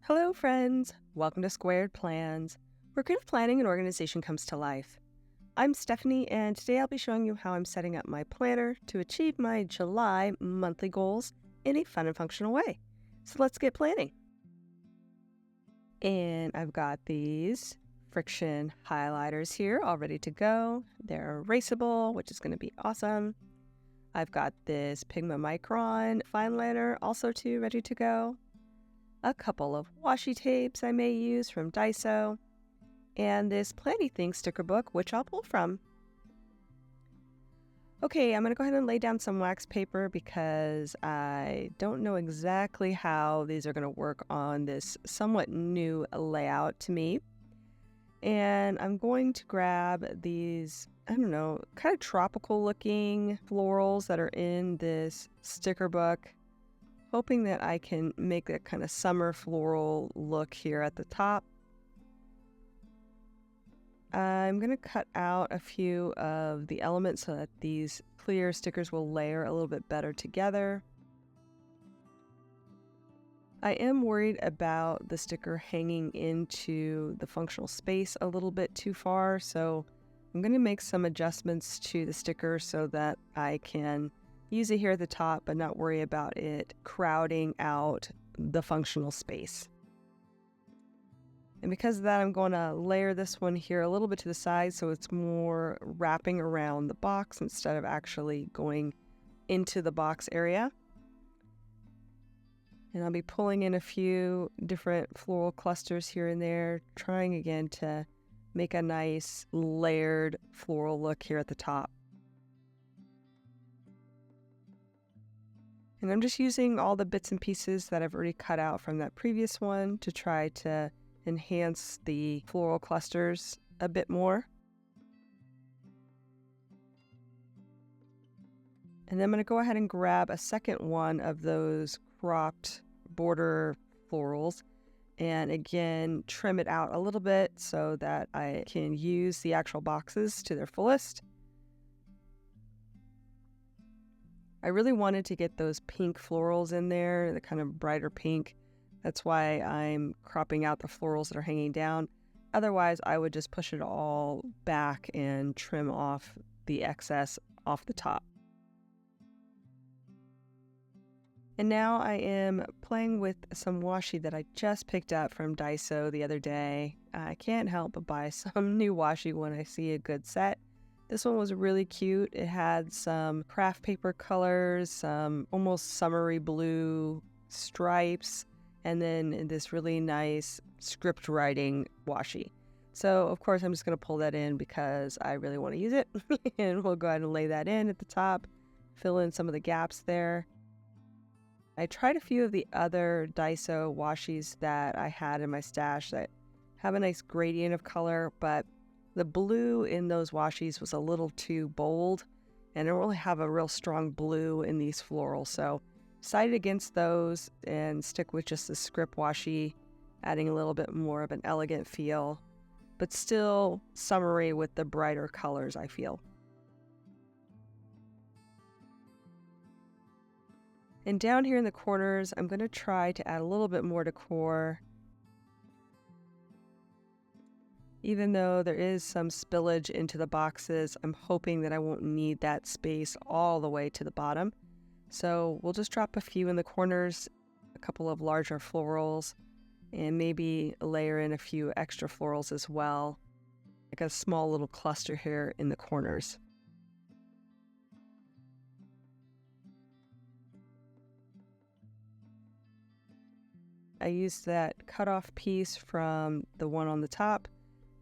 Hello, friends. Welcome to Squared Plans, where creative planning and organization comes to life. I'm Stephanie, and today I'll be showing you how I'm setting up my planner to achieve my July monthly goals in a fun and functional way. So let's get planning. And I've got these friction highlighters here all ready to go. They're erasable, which is going to be awesome. I've got this Pigma Micron fine liner also too ready to go. A couple of washi tapes I may use from Daiso, and this Planty Thing sticker book, which I'll pull from. Okay, I'm going to go ahead and lay down some wax paper because I don't know exactly how these are going to work on this somewhat new layout to me. And I'm going to grab these, I don't know, kind of tropical looking florals that are in this sticker book, hoping that I can make that kind of summer floral look here at the top. I'm going to cut out a few of the elements so that these clear stickers will layer a little bit better together. I am worried about the sticker hanging into the functional space a little bit too far, so I'm going to make some adjustments to the sticker so that I can use it here at the top, but not worry about it crowding out the functional space. And because of that, I'm going to layer this one here a little bit to the side so it's more wrapping around the box instead of actually going into the box area. And I'll be pulling in a few different floral clusters here and there, trying again to make a nice layered floral look here at the top. And I'm just using all the bits and pieces that I've already cut out from that previous one to try to enhance the floral clusters a bit more. And then I'm going to go ahead and grab a second one of those cropped border florals and again trim it out a little bit so that I can use the actual boxes to their fullest. I really wanted to get those pink florals in there, the kind of brighter pink. That's why I'm cropping out the florals that are hanging down. Otherwise, I would just push it all back and trim off the excess off the top. And now I am playing with some washi that I just picked up from Daiso the other day. I can't help but buy some new washi when I see a good set. This one was really cute. It had some craft paper colors, some almost summery blue stripes, and then this really nice script writing washi. So, of course, I'm just going to pull that in because I really want to use it. And we'll go ahead and lay that in at the top, fill in some of the gaps there. I tried a few of the other Daiso washis that I had in my stash that have a nice gradient of color, but the blue in those washis was a little too bold, and I don't really have a real strong blue in these florals, so decided against those and stick with just the script washi, adding a little bit more of an elegant feel, but still summery with the brighter colors, I feel. And down here in the corners, I'm going to try to add a little bit more decor. Even though there is some spillage into the boxes, I'm hoping that I won't need that space all the way to the bottom. So we'll just drop a few in the corners, a couple of larger florals, and maybe layer in a few extra florals as well, like a small little cluster here in the corners. I used that cutoff piece from the one on the top,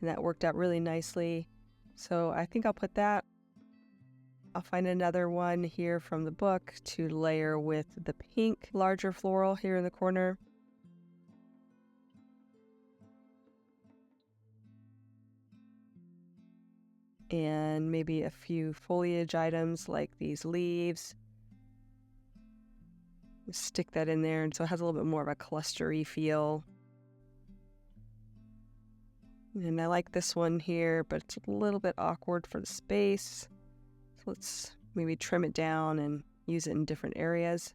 and that worked out really nicely. So I think I'll put that. I'll find another one here from the book to layer with the pink larger floral here in the corner. And maybe a few foliage items like these leaves. Stick that in there, and so it has a little bit more of a clustery feel. And I like this one here, but it's a little bit awkward for the space. So let's maybe trim it down and use it in different areas.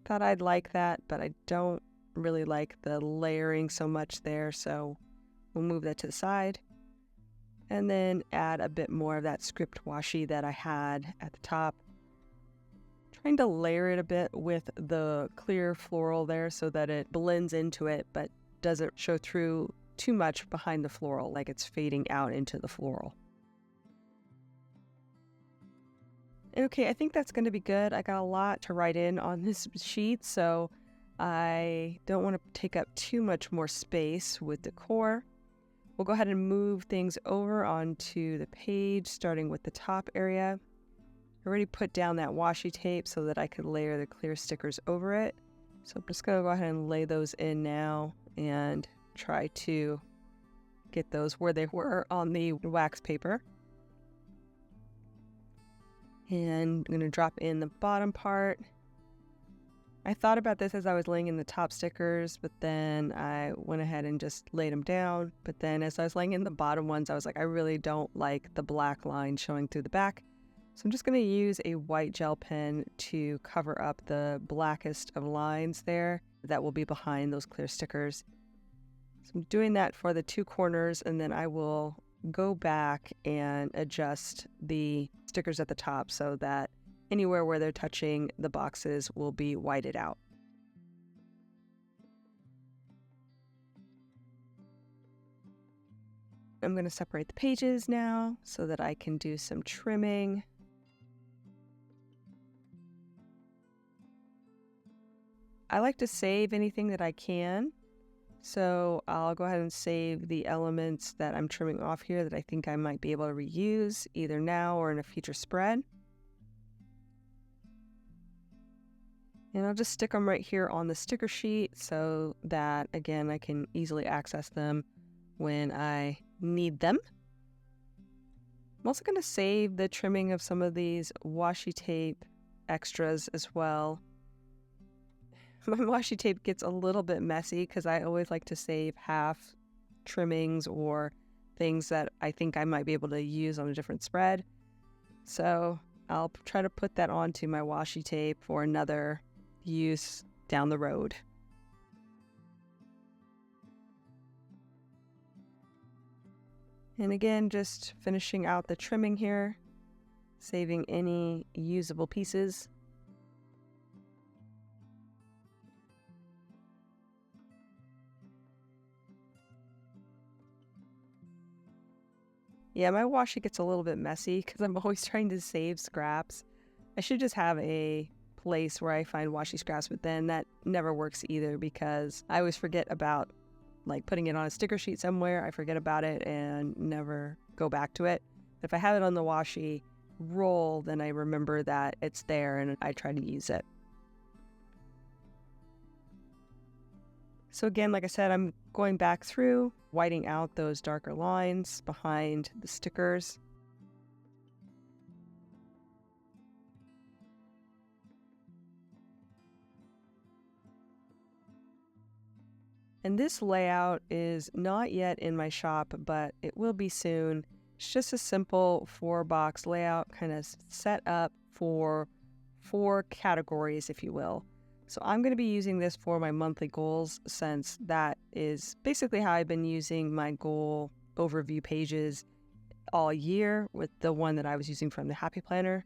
Thought I'd like that, but I don't really like the layering so much there, so we'll move that to the side. And then add a bit more of that script washi that I had at the top. Trying to layer it a bit with the clear floral there so that it blends into it, but doesn't show through too much behind the floral, like it's fading out into the floral. Okay, I think that's going to be good. I got a lot to write in on this sheet, so I don't want to take up too much more space with decor. We'll go ahead and move things over onto the page, starting with the top area. I already put down that washi tape so that I could layer the clear stickers over it. So I'm just going to go ahead and lay those in now and try to get those where they were on the wax paper. And I'm going to drop in the bottom part. I thought about this as I was laying in the top stickers, but then I went ahead and just laid them down. But then as I was laying in the bottom ones, I was like, I really don't like the black line showing through the back. So I'm just going to use a white gel pen to cover up the blackest of lines there that will be behind those clear stickers. So I'm doing that for the two corners, and then I will go back and adjust the stickers at the top so that anywhere where they're touching the boxes will be whited out. I'm going to separate the pages now so that I can do some trimming. I like to save anything that I can, so I'll go ahead and save the elements that I'm trimming off here that I think I might be able to reuse either now or in a future spread. And I'll just stick them right here on the sticker sheet so that, again, I can easily access them when I need them. I'm also going to save the trimming of some of these washi tape extras as well. My washi tape gets a little bit messy because I always like to save half trimmings or things that I think I might be able to use on a different spread. So I'll try to put that onto my washi tape for another use down the road. And again, just finishing out the trimming here, saving any usable pieces. Yeah, my washi gets a little bit messy because I'm always trying to save scraps. I should just have a place where I find washi scraps, but then that never works either because I always forget about like putting it on a sticker sheet somewhere. I forget about it and never go back to it. If I have it on the washi roll, then I remember that it's there and I try to use it. So again, like I said, I'm going back through, whiting out those darker lines behind the stickers. And this layout is not yet in my shop, but it will be soon. It's just a simple 4-box layout, kind of set up for 4 categories, if you will. So I'm going to be using this for my monthly goals, since that is basically how I've been using my goal overview pages all year with the one that I was using from the Happy Planner.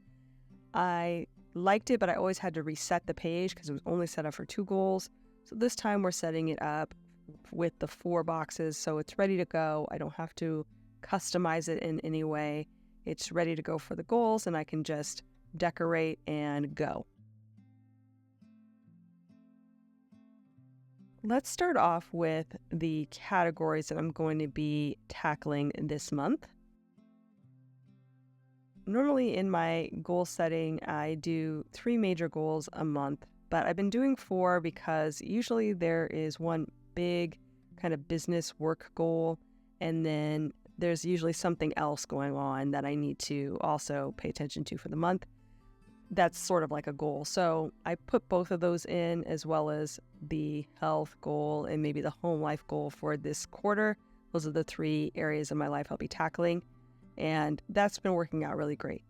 I liked it, but I always had to reset the page because it was only set up for 2 goals. So this time we're setting it up with the 4 boxes, so it's ready to go. I don't have to customize it in any way. It's ready to go for the goals, and I can just decorate and go. Let's start off with the categories that I'm going to be tackling this month. Normally in my goal setting, I do 3 major goals a month, but I've been doing 4 because usually there is one big kind of business work goal, and then there's usually something else going on that I need to also pay attention to for the month. That's sort of like a goal. So I put both of those in, as well as the health goal and maybe the home life goal for this quarter. Those are the 3 areas of my life I'll be tackling, and that's been working out really great.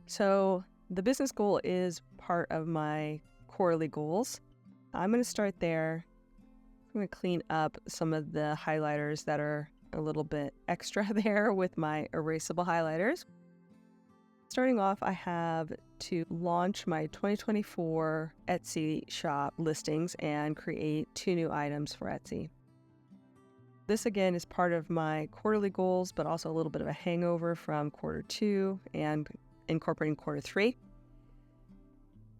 So the business goal is part of my quarterly goals. I'm going to start there. I'm going to clean up some of the highlighters that are a little bit extra there with my erasable highlighters. Starting off, I have to launch my 2024 Etsy shop listings and create 2 new items for Etsy. This again is part of my quarterly goals, but also a little bit of a hangover from quarter 2 and incorporating quarter 3.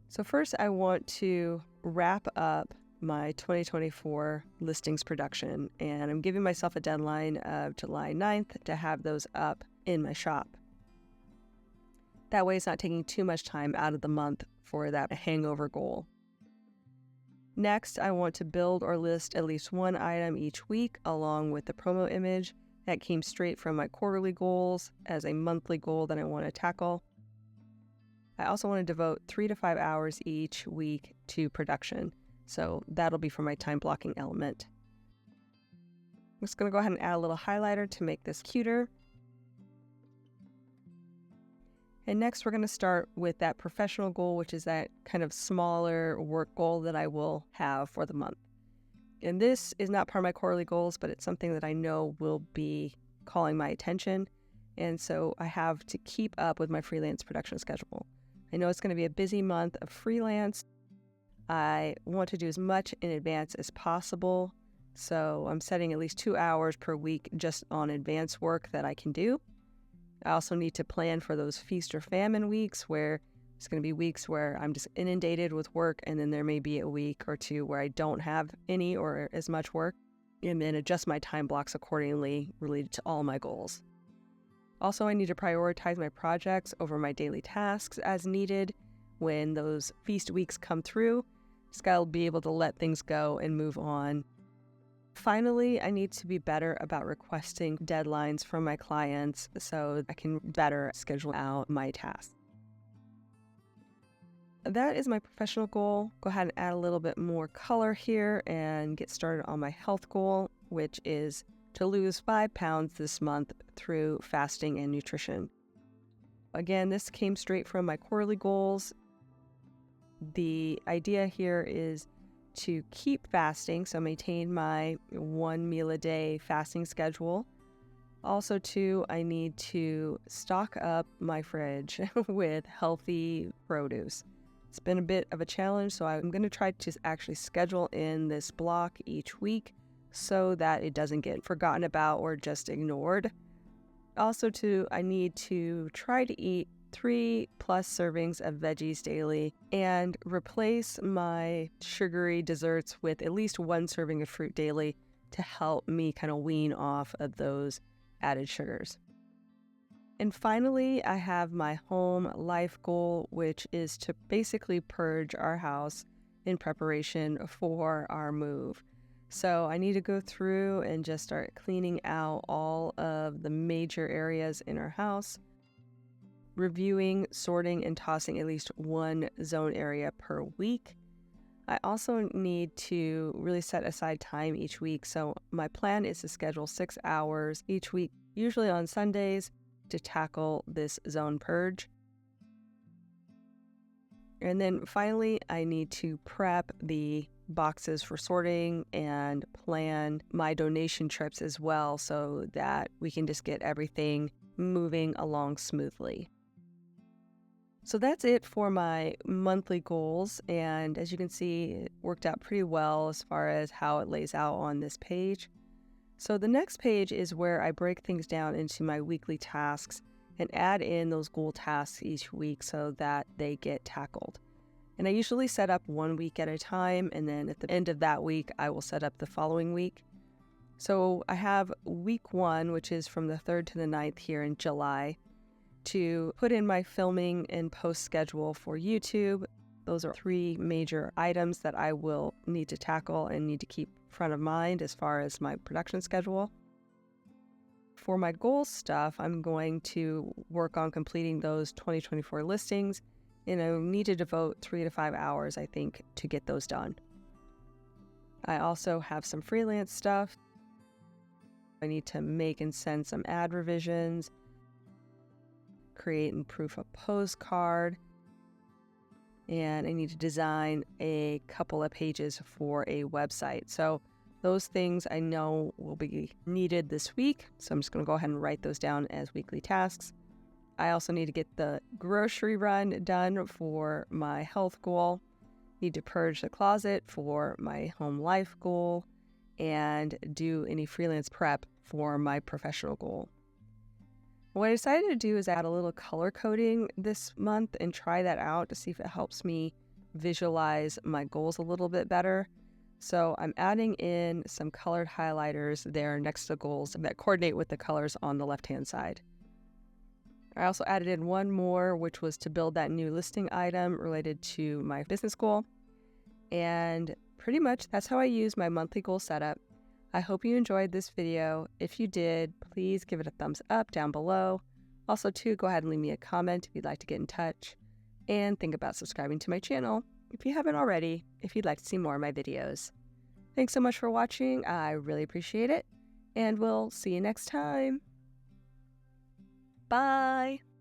So first I want to wrap up my 2024 listings production, and I'm giving myself a deadline of July 9th to have those up in my shop. That way it's not taking too much time out of the month for that hangover goal. Next, I want to build or list at least 1 item each week along with the promo image that came straight from my quarterly goals as a monthly goal that I want to tackle. I also want to devote 3 to 5 hours each week to production, so that'll be for my time blocking element. I'm just going to go ahead and add a little highlighter to make this cuter. And next we're going to start with that professional goal, which is that kind of smaller work goal that I will have for the month. And this is not part of my quarterly goals, but it's something that I know will be calling my attention. And so I have to keep up with my freelance production schedule. I know it's going to be a busy month of freelance. I want to do as much in advance as possible. So I'm setting at least 2 hours per week just on advance work that I can do. I also need to plan for those feast or famine weeks where it's going to be weeks where I'm just inundated with work, and then there may be a week or 2 where I don't have any or as much work, and then adjust my time blocks accordingly related to all my goals. Also, I need to prioritize my projects over my daily tasks as needed when those feast weeks come through. Just got to be able to let things go and move on. Finally, I need to be better about requesting deadlines from my clients so I can better schedule out my tasks. That is my professional goal. Go ahead and add a little bit more color here and get started on my health goal, which is to lose 5 pounds this month through fasting and nutrition. Again, this came straight from my quarterly goals. The idea here is to keep fasting, so maintain my 1 meal a day fasting schedule. Also, too, I need to stock up my fridge with healthy produce. It's been a bit of a challenge, so I'm going to try to actually schedule in this block each week so that it doesn't get forgotten about or just ignored. Also, too, I need to try to eat 3+ servings of veggies daily and replace my sugary desserts with at least 1 serving of fruit daily to help me kind of wean off of those added sugars. And finally, I have my home life goal, which is to basically purge our house in preparation for our move. So I need to go through and just start cleaning out all of the major areas in our house, reviewing, sorting, and tossing at least 1 zone area per week. I also need to really set aside time each week. So my plan is to schedule 6 hours each week, usually on Sundays, to tackle this zone purge. And then finally, I need to prep the boxes for sorting and plan my donation trips as well so that we can just get everything moving along smoothly. So that's it for my monthly goals, and as you can see, it worked out pretty well as far as how it lays out on this page. So the next page is where I break things down into my weekly tasks and add in those goal tasks each week so that they get tackled. And I usually set up 1 week at a time, and then at the end of that week, I will set up the following week. So I have week 1, which is from the 3rd to the 9th here in July, to put in my filming and post schedule for YouTube. Those are 3 major items that I will need to tackle and need to keep front of mind as far as my production schedule. For my goals stuff, I'm going to work on completing those 2024 listings, and I need to devote 3 to 5 hours, I think, to get those done. I also have some freelance stuff. I need to make and send some ad revisions. create and proof a postcard. And I need to design a couple of pages for a website. So those things I know will be needed this week. So I'm just going to go ahead and write those down as weekly tasks. I also need to get the grocery run done for my health goal. Need to purge the closet for my home life goal and do any freelance prep for my professional goal. What I decided to do is add a little color coding this month and try that out to see if it helps me visualize my goals a little bit better. So I'm adding in some colored highlighters there next to goals that coordinate with the colors on the left-hand side. I also added in one more, which was to build that new listing item related to my business goal. And pretty much that's how I use my monthly goal setup. I hope you enjoyed this video. If you did, please give it a thumbs up down below. Also, too, go ahead and leave me a comment if you'd like to get in touch. And think about subscribing to my channel if you haven't already, if you'd like to see more of my videos. Thanks so much for watching. I really appreciate it. And we'll see you next time. Bye!